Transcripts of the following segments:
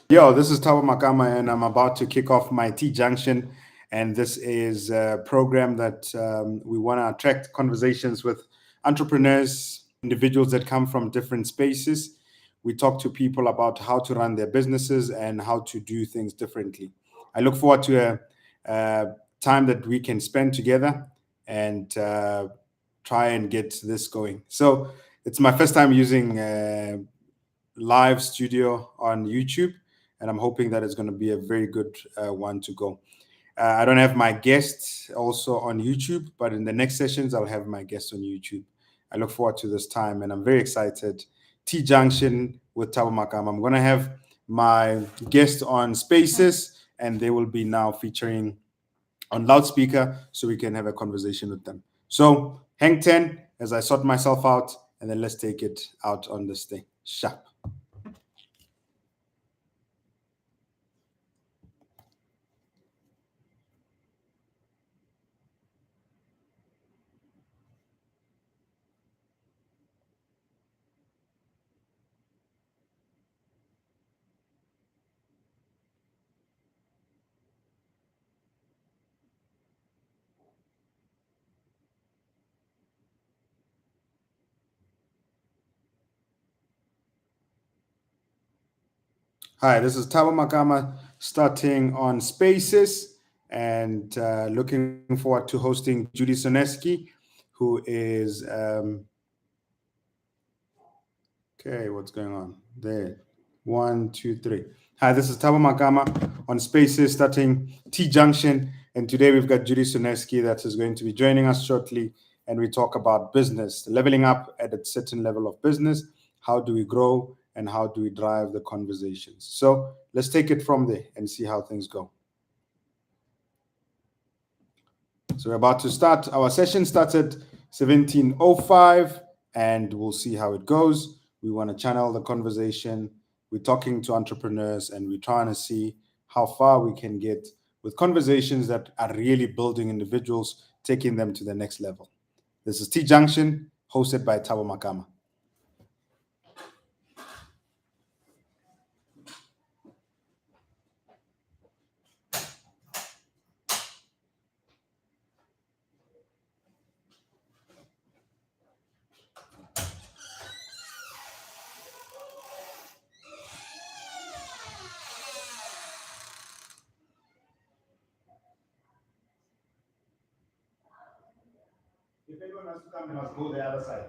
Yo, this is Thabo Makama, and I'm about to kick off my T-Junction. And this is a program that we want to attract conversations with entrepreneurs, individuals that come from different spaces. We talk to people about how to run their businesses and how to do things differently. I look forward to a time that we can spend together and try and get this going. So it's my first time using live studio on YouTube, and I'm hoping that it's going to be a very good one to go. I don't have my guests also on YouTube, but in the next sessions, I'll have my guests on YouTube. I look forward to this time, and I'm very excited. T Junction with Thabo Makama. I'm going to have my guests on Spaces, and they will be now featuring on loudspeaker so we can have a conversation with them. So hang 10 as I sort myself out, and then let's take it out on this thing. Sharp. Hi, this is Thabo Makama starting on Spaces and looking forward to hosting Judy Sunasky, who is, okay, what's going on? There, 1, 2, 3. Hi, this is Thabo Makama on Spaces starting T-Junction. And today we've got Judy Sunasky that is going to be joining us shortly. And we talk about business, leveling up at a certain level of business. How do we grow? And how do we drive the conversations? So let's take it from there and see how things go. So we're about to start. Our session starts at 17:05, and we'll see how it goes. We want to channel the conversation. We're talking to entrepreneurs, and we're trying to see how far we can get with conversations that are really building individuals, taking them to the next level. This is T-Junction, hosted by Thabo Makama. If anyone wants to come, they must go the other side.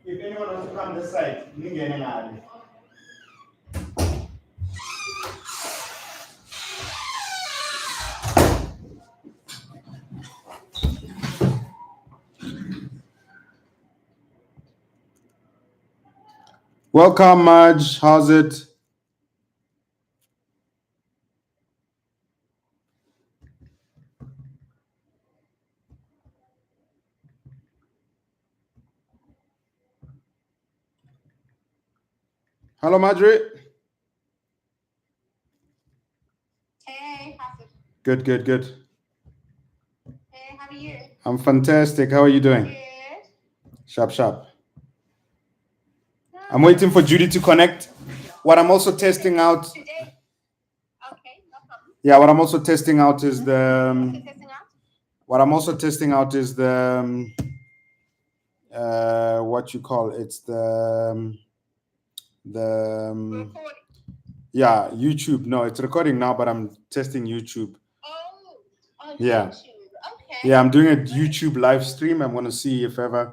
If anyone wants to come this side, ningene ngale. Welcome, Marge. How's it? Hello, Marjorie. Hey, how's it? Good, good, good. Hey, how are you? I'm fantastic. How are you doing? Good. Sharp, sharp. I'm waiting for Judy to connect. What I'm also testing out. Today. Okay, no problem. Yeah, what I'm also testing out is the. What's it testing out? What I'm also testing out is the. What you call it's the. Recording. Yeah, YouTube. No, it's recording now, but I'm testing YouTube. Oh, on Yeah. YouTube. Okay. Yeah, I'm doing a YouTube live stream. I'm going to see if ever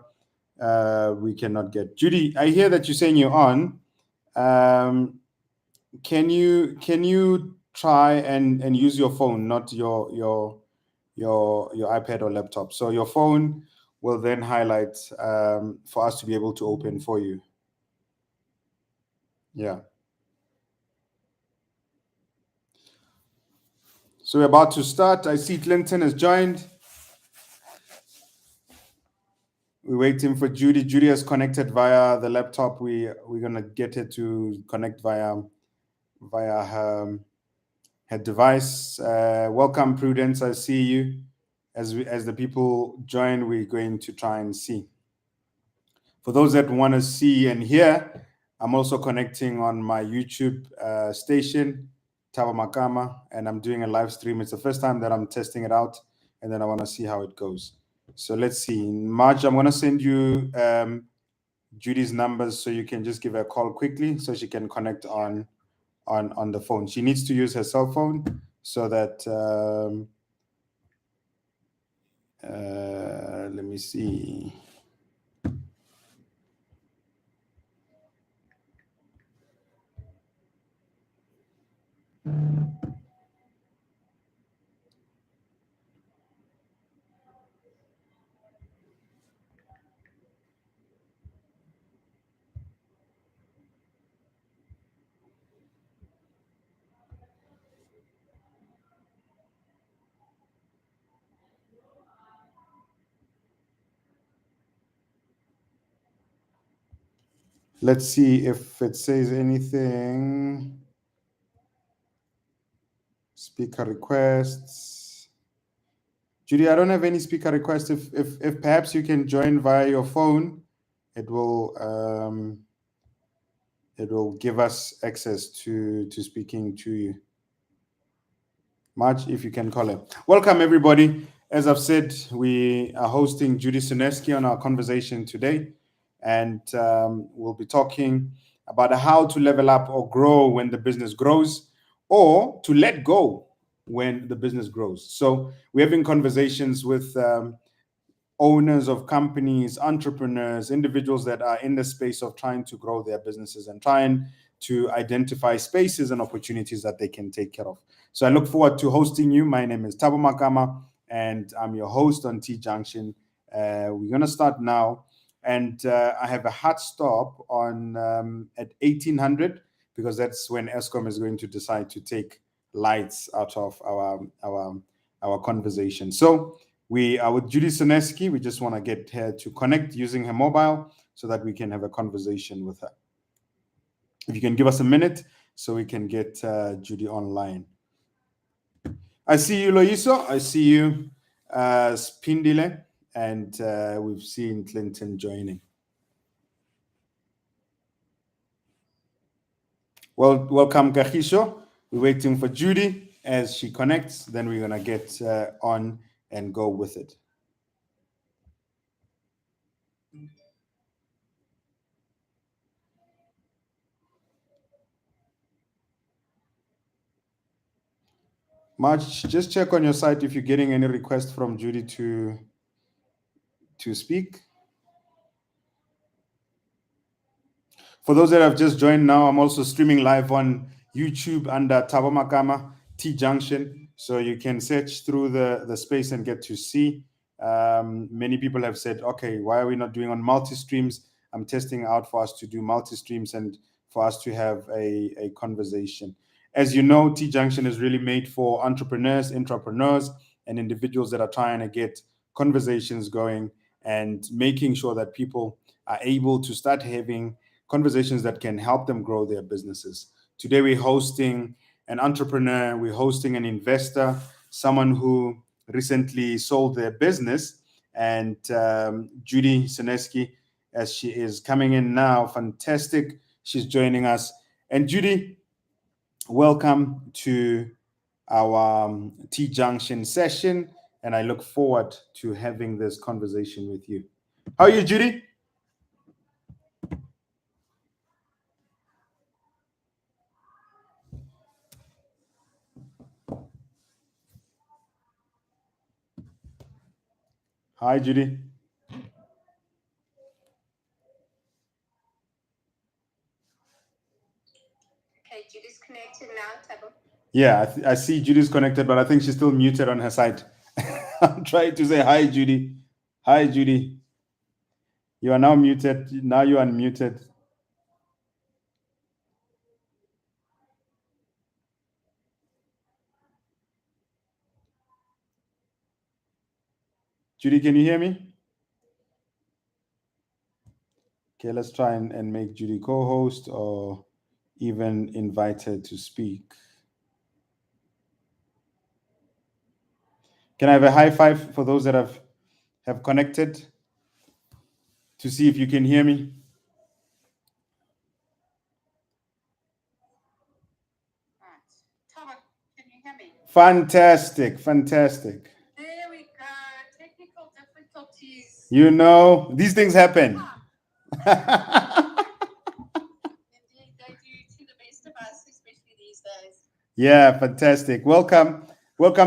we cannot get Judy. I hear that you're saying you're on. Can you try and use your phone, not your iPad or laptop? So your phone will then highlight for us to be able to open for you. Yeah. So we're about to start. I see Clinton has joined. We're waiting for Judy. Judy has connected via the laptop. We're gonna get her to connect via her device. Welcome, Prudence. I see you. As the people join, we're going to try and see. For those that want to see and hear, I'm also connecting on my YouTube station, Thabo Makama, and I'm doing a live stream. It's the first time that I'm testing it out, and then I want to see how it goes. So let's see. In March, I'm going to send you Judy's numbers so you can just give her a call quickly so she can connect on the phone. She needs to use her cell phone so that let me see. Let's see if it says anything. Speaker requests. Judy, I don't have any speaker requests. If perhaps you can join via your phone, it will give us access to speaking to you. March, if you can call her. Welcome, everybody. As I've said, we are hosting Judy Sunasky on our conversation today, and we'll be talking about how to level up or grow when the business grows, or to let go when the business grows. So we're having conversations with owners of companies, entrepreneurs, individuals that are in the space of trying to grow their businesses and trying to identify spaces and opportunities that they can take care of. So I look forward to hosting you. My name is Thabo Makama, and I'm your host on T-Junction. We're going to start now. And I have a hard stop on at 1800 because that's when Eskom is going to decide to take lights out of our conversation. So we are with Judy Sunasky. We just want to get her to connect using her mobile so that we can have a conversation with her. If you can give us a minute so we can get Judy online. I see you, Loiso. I see you, Spindile. And we've seen Clinton joining. Well, welcome, Kahisho. We're waiting for Judy. As she connects, then we're going to get on and go with it. March, just check on your site if you're getting any request from Judy to speak. For those that have just joined now, I'm also streaming live on YouTube under Thabo Makama T-Junction. So you can search through the space and get to see. Many people have said, okay, why are we not doing on multi-streams? I'm testing out for us to do multi-streams and for us to have a conversation. As you know, T-Junction is really made for entrepreneurs, intrapreneurs, and individuals that are trying to get conversations going and making sure that people are able to start having conversations that can help them grow their businesses. Today, we're hosting an entrepreneur, we're hosting an investor, someone who recently sold their business, and Judy Sunasky, as she is coming in now, fantastic. She's joining us. And Judy, welcome to our T-Junction session, and I look forward to having this conversation with you. How are you, Judy? Hi, Judy. Okay, Judy's connected now, Thabo. Yeah, I see Judy's connected, but I think she's still muted on her side. I'm trying to say hi, Judy. Hi, Judy. You are now muted. Now you are unmuted. Judy, can you hear me? Okay, let's try and make Judy co-host or even invite her to speak. Can I have a high five for those that have connected to see if you can hear me? Fantastic, fantastic. There we go. Technical difficulties. You know, these things happen. Indeed, they do to the best of us, especially these days. Yeah, fantastic. Welcome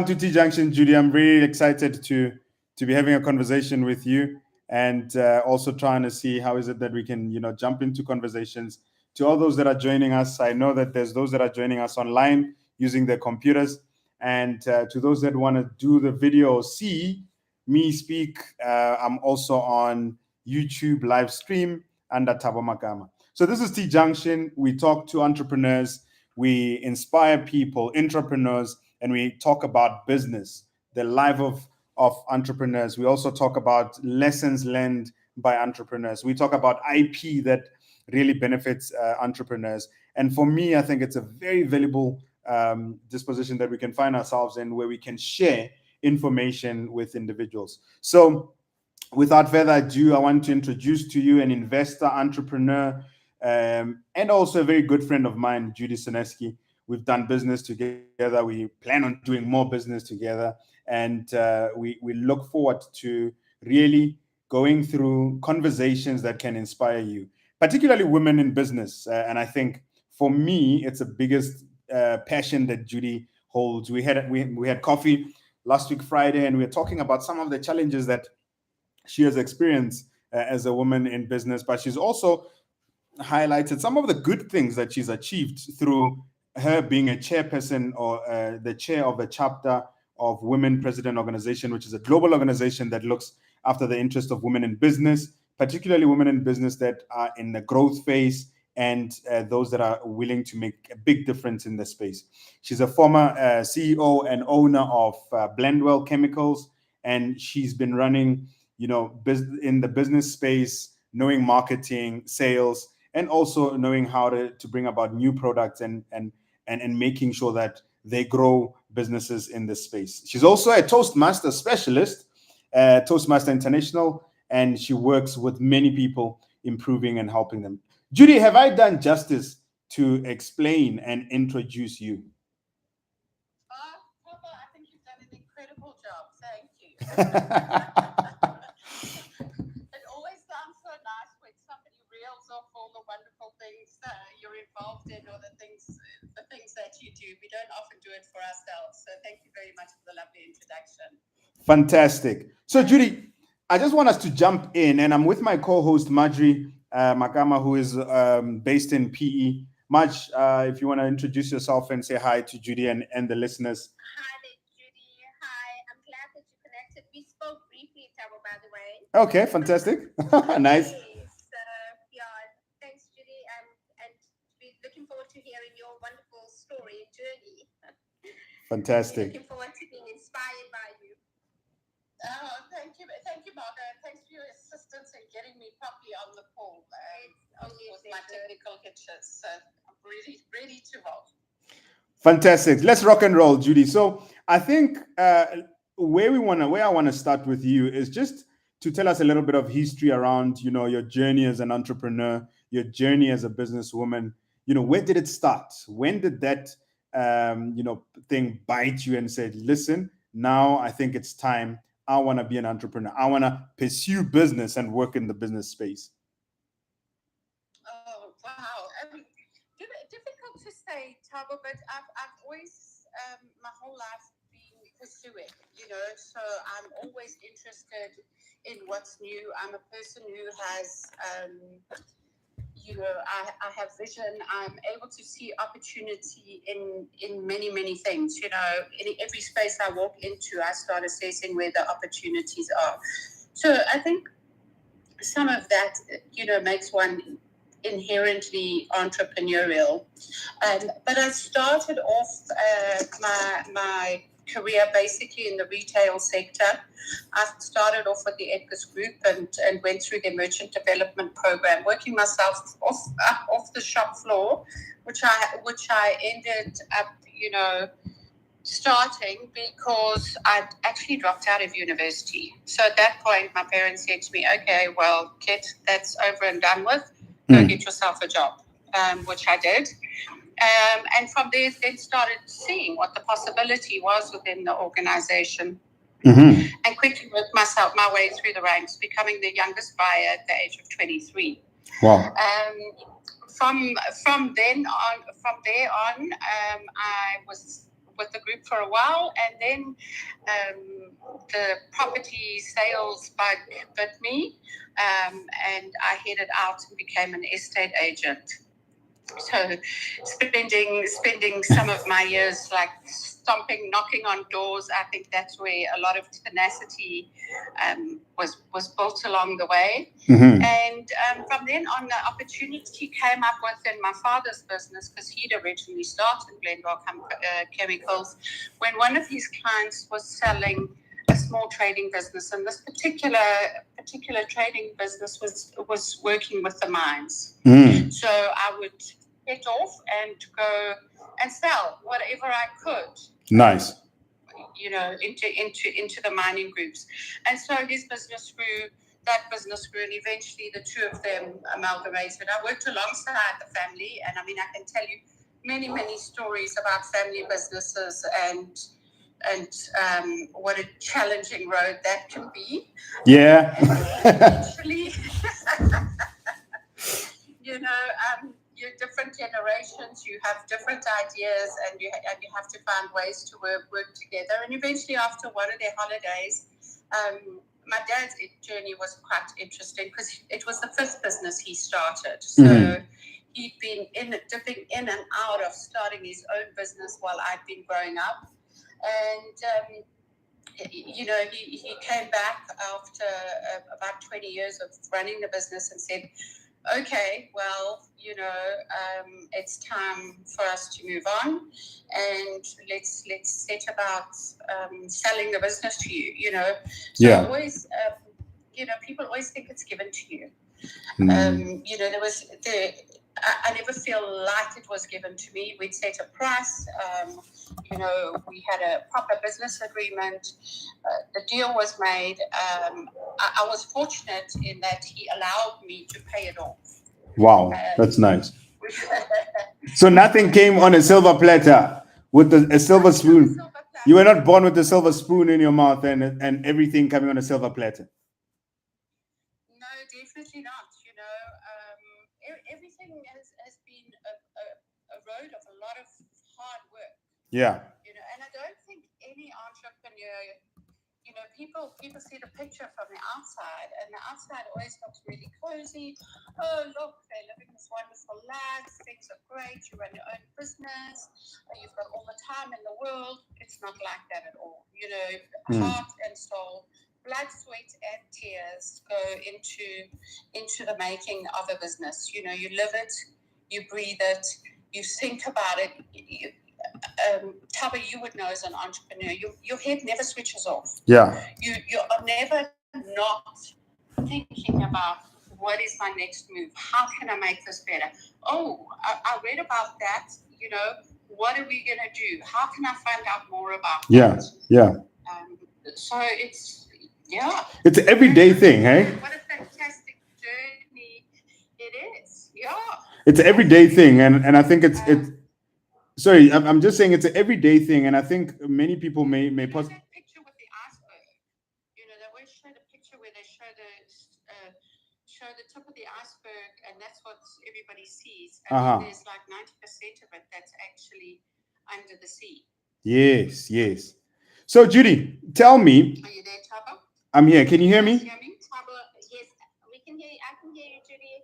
to T-Junction, Judy. I'm very excited to be having a conversation with you, and also trying to see how is it that we can, jump into conversations. To all those that are joining us, I know that there's those that are joining us online using their computers, and to those that want to do the video or see me speak, I'm also on YouTube live stream under Thabo Makama. So this is T-Junction. We talk to entrepreneurs, we inspire people, entrepreneurs, and we talk about business, the life of entrepreneurs. We also talk about lessons learned by entrepreneurs. We talk about IP that really benefits entrepreneurs. And for me, I think it's a very valuable disposition that we can find ourselves in, where we can share information with individuals. So without further ado, I want to introduce to you an investor, entrepreneur, and also a very good friend of mine, Judy Sunasky. We've done business together. We plan on doing more business together. And we look forward to really going through conversations that can inspire you, particularly women in business. And I think for me, it's the biggest passion that Judy holds. We had coffee last week, Friday, and we were talking about some of the challenges that she has experienced as a woman in business, but she's also highlighted some of the good things that she's achieved through her being a chairperson or the chair of a chapter of Women President Organization, which is a global organization that looks after the interest of women in business, particularly women in business that are in the growth phase and those that are willing to make a big difference in the space. She's a former CEO and owner of Blendwell Chemicals, and she's been running, in the business space, knowing marketing, sales, and also knowing how to bring about new products and making sure that they grow businesses in this space. She's also a Toastmaster specialist, Toastmaster International, and she works with many people, improving and helping them. Judy, have I done justice to explain and introduce you? Thabo, I think you've done an incredible job. Thank you. It always sounds so nice when somebody reels off all the wonderful things you're involved in, or the things that you do. We don't often do it for ourselves. So thank you very much for the lovely introduction. Fantastic. So, Judy, I just want us to jump in, and I'm with my co-host Marjorie Makama, who is based in PE. Marge, if you want to introduce yourself and say hi to Judy and the listeners. Hi there, Judy. Hi. I'm glad that you connected. We spoke briefly, Thabo, by the way. Okay, fantastic. Nice. Yes. Yeah. Thanks, Judy. And we're looking forward to hearing your wonderful story and journey. Fantastic. Looking forward to being inspired by you. Oh, thank you, Marga. Thanks for your assistance in getting me properly on the call with my technical hitches. So I'm ready to roll. Fantastic. Let's rock and roll, Judy. So I think where I want to start with you is just to tell us a little bit of history around, your journey as an entrepreneur, your journey as a businesswoman. Where did it start? When did that thing bite you and said, listen, now I think it's time. I want to be an entrepreneur. I want to pursue business and work in the business space. Oh, wow. Difficult to say, Thabo, but I've always, my whole life, been pursuing, so I'm always interested in what's new. I'm a person who has, I have vision. I'm able to see opportunity in many, many things. In every space I walk into, I start assessing where the opportunities are. So I think some of that, makes one inherently entrepreneurial. But I started off my career basically in the retail sector. I started off with the Edgar's Group and went through the merchant development program, working myself off the shop floor, which I ended up, starting because I'd actually dropped out of university. So at that point, my parents said to me, okay, well, kid, that's over and done with. Go get yourself a job, which I did. And from there, then started seeing what the possibility was within the organization. And quickly worked my way through the ranks, becoming the youngest buyer at the age of 23. Wow. From there on, I was with the group for a while, and then the property sales bug bit me, and I headed out and became an estate agent. So spending some of my years like stomping, knocking on doors. I think that's where a lot of tenacity was built along the way. And from then on, the opportunity came up within my father's business, because he'd originally started Glendale Chemicals, when one of his clients was selling a small trading business, and this particular trading business was working with the mines. So I would get off and go and sell whatever I could. Nice. Into the mining groups. And so his business grew, that business grew, and eventually the two of them amalgamated. I worked alongside the family, and I mean, I can tell you many, many stories about family businesses and what a challenging road that can be. Yeah. Eventually, you're different generations, you have different ideas, and you have to find ways to work together. And eventually, after one of their holidays, my dad's journey was quite interesting, because it was the fifth business he started. So he'd been dipping in and out of starting his own business while I'd been growing up. And he came back after about 20 years of running the business and said, okay, well, it's time for us to move on, and let's set about selling the business to you. So always, people always think it's given to you. I never feel like it was given to me. We'd set a price. We had a proper business agreement. The deal was made. I was fortunate in that he allowed me to pay it off. Wow, that's nice. So nothing came on a silver platter with a silver spoon. You were not born with a silver spoon in your mouth and everything coming on a silver platter. No, definitely not. Everything has been a road of a lot of hard work. Yeah. And I don't think any entrepreneur, people see the picture from the outside, and the outside always looks really cozy. Oh, look, they're living this wonderful life. Things are great. You run your own business. You've got all the time in the world. It's not like that at all. Heart and soul, blood, sweat, and tears go into the making of a business. You live it, you breathe it, you think about it. Thabo, you would know as an entrepreneur, your head never switches off. Yeah. You are never not thinking about, what is my next move? How can I make this better? Oh, I read about that. What are we going to do? How can I find out more about that? Yeah. So it's an everyday thing, hey? What a fantastic journey it is. Yeah. It's an everyday thing, and I think it's sorry, I'm just saying it's an everyday thing, and I think many people may possibly. That picture with the iceberg, they always show the picture where they show the tip of the iceberg, and that's what everybody sees. And then there's like 90% of it that's actually under the sea. Yes. So, Judy, tell me. Are you there, Thabo? I'm here. Can you hear me? Hear me? Thabo, yes, we can hear you. I can hear you, Judy.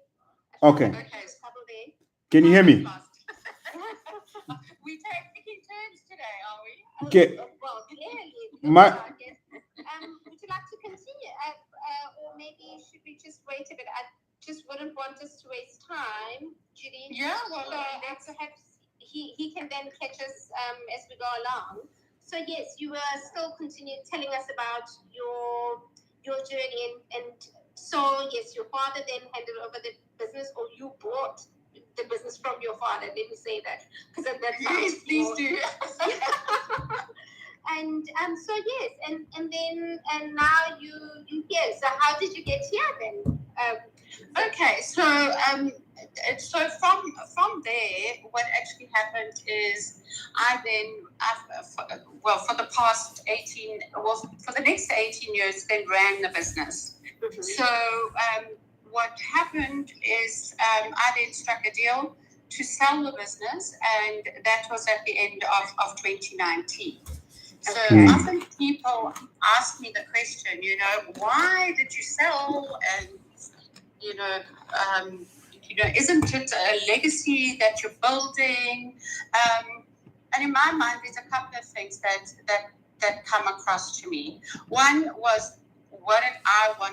Okay. Okay, is Thabo there? Can you hear me? We're taking turns today, are we? Okay. Well, clearly. Would you like to continue? Or maybe should we just wait a bit? I just wouldn't want us to waste time, Judy. Yeah, well, perhaps he can then catch us as we go along. So yes, you were still continuing telling us about your journey, and so yes, your father then handed over the business, or you bought the business from your father. Let me say that, because that sounds please do. And so yes, and now you here. So how did you get here then? Okay, so so from there, what actually happened is for the past 18, for the next 18 years, then ran the business. Mm-hmm. So what happened is I then struck a deal to sell the business, and that was at the end of 2019. So often people ask me the question, why did you sell? And, isn't it a legacy that you're building? And in my mind, there's a couple of things that come across to me. One was, what did I want